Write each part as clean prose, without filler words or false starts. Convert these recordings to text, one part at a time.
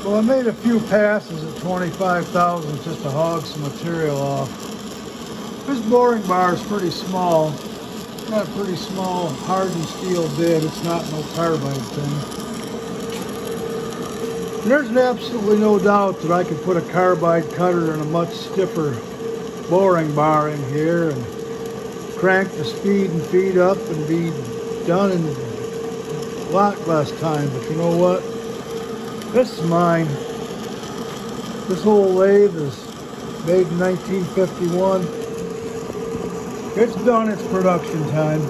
Well, I made a few passes at 25,000 just to hog some material off. This boring bar is pretty small. Got a pretty small hardened steel bit. It's not no carbide thing. And there's absolutely no doubt that I could put a carbide cutter and a much stiffer boring bar in here and crank the speed and feed up and be done in a lot less time. But you know what? This is mine. This whole lathe is made in 1951. It's done its production time.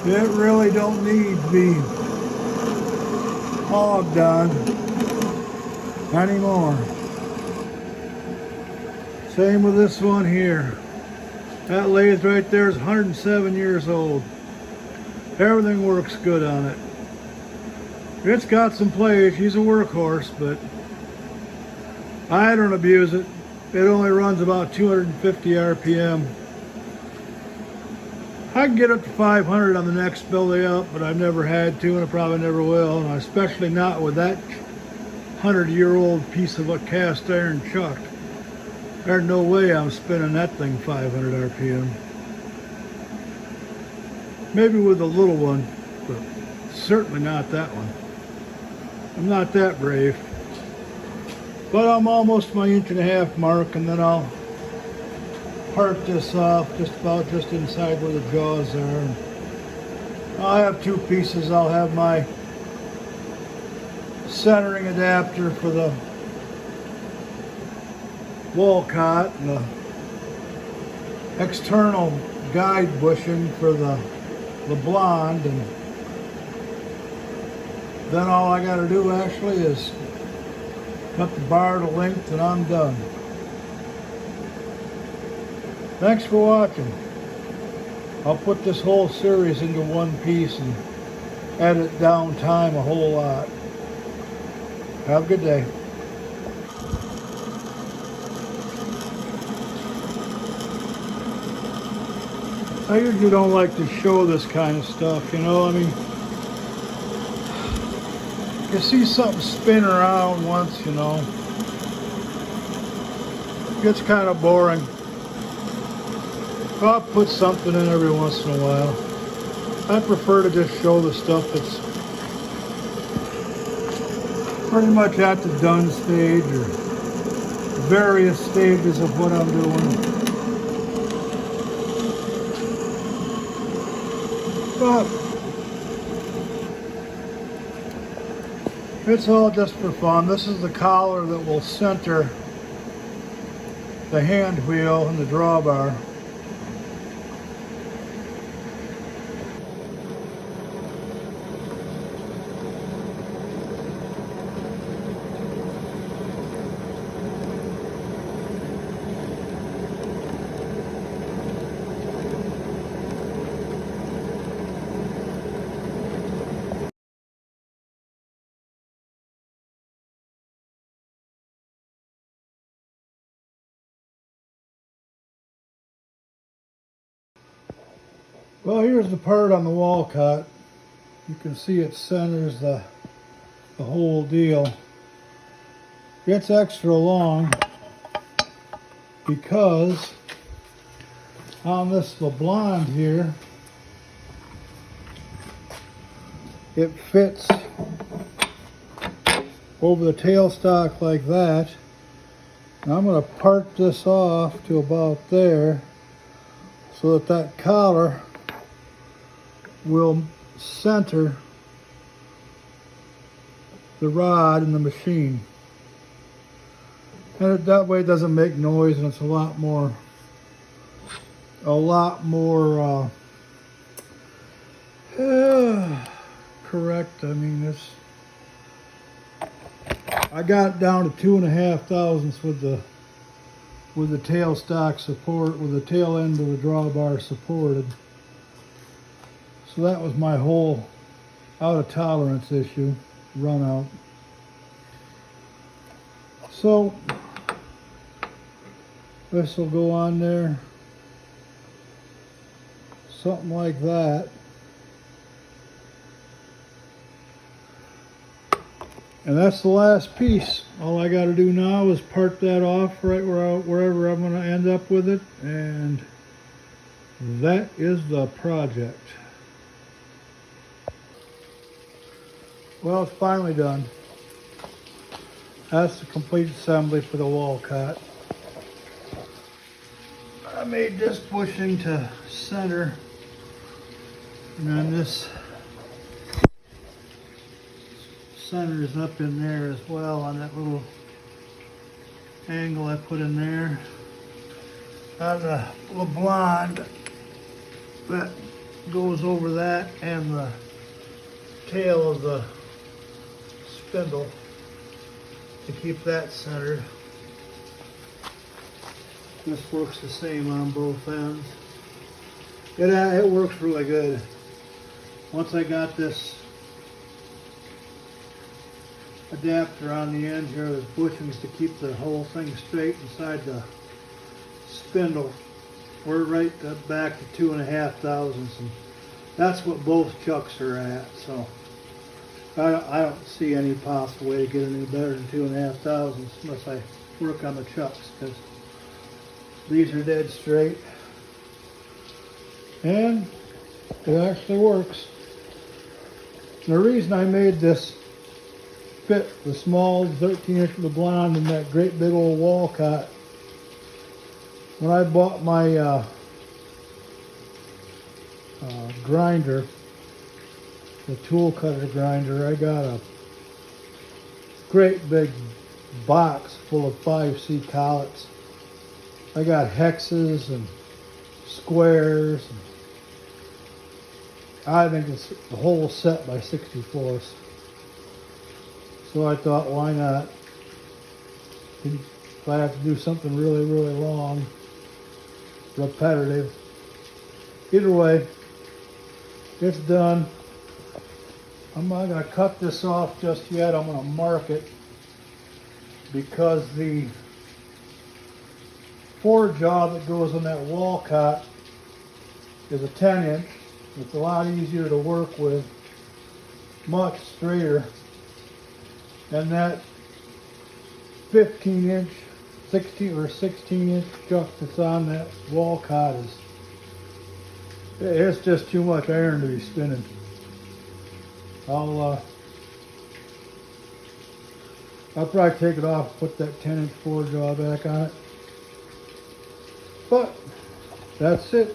It really don't need to be hogged on anymore. Same with this one here. That lathe right there is 107 years old. Everything works good on it. It's got some play. She's a workhorse, but I don't abuse it. It only runs about 250 RPM. I can get up to 500 on the next build up, but I've never had to, and I probably never will, and especially not with that 100-year-old piece of a cast iron chuck. There's no way I'm spinning that thing 500 RPM. Maybe with the little one, but certainly not that one. I'm not that brave. But I'm almost my 1.5 inch mark, and then I'll part this off just inside where the jaws are. I'll have two pieces. I'll have my centering adapter for the Walcott and the external guide bushing for the blonde, and then all I got to do actually is cut the bar to length and I'm done. Thanks for watching. I'll put this whole series into one piece and edit down time a whole lot. Have a good day. I usually don't like to show this kind of stuff, you know, I mean, you see something spin around once, you know, it gets kind of boring. I'll put something in every once in a while. I prefer to just show the stuff that's pretty much at the done stage or various stages of what I'm doing. But it's all just for fun. This is the collar that will center the hand wheel and the drawbar. Well, here's the part on the Walcott. You can see it centers the whole deal. It's extra long because on this LeBlond here, it fits over the tailstock like that. And I'm going to part this off to about there so that collar will center the rod in the machine, and that way it doesn't make noise, and it's a lot more correct. I mean, I got it down to 2.5 thousandths with the tailstock support, with the tail end of the drawbar supported. So that was my whole out of tolerance issue, run out. So this will go on there, something like that. And that's the last piece. All I got to do now is part that off right wherever I'm going to end up with it, and that is the project. Well, it's finally done. That's the complete assembly for the Walcott. I made this bushing to center, and then this center is up in there as well on that little angle I put in there. On the little blonde that goes over that and the tail of the spindle to keep that centered. This works the same on both ends. It works really good. Once I got this adapter on the end here, there's bushings to keep the whole thing straight inside the spindle. We're right back to 2.5 thousandths, and that's what both chucks are at. So I don't see any possible way to get any better than 2.5 thousandths unless I work on the chucks, because these are dead straight. And it actually works. And the reason I made this fit the small 13-inch of the blonde and that great big old Walcott, when I bought my grinder, the tool cutter grinder, I got a great big box full of 5C collets. I got hexes and squares, and I think it's the whole set by 64ths. So I thought, why not? If I have to do something really, really long, repetitive. Either way, it's done. I'm not going to cut this off just yet. I'm going to mark it because the forejaw that goes on that Walcott is a 10-inch. It's a lot easier to work with, much straighter. And that 15-inch, 16-inch chuck that's on that Walcott it's just too much iron to be spinning. I'll probably take it off and put that 10-inch forejaw back on it. But that's it.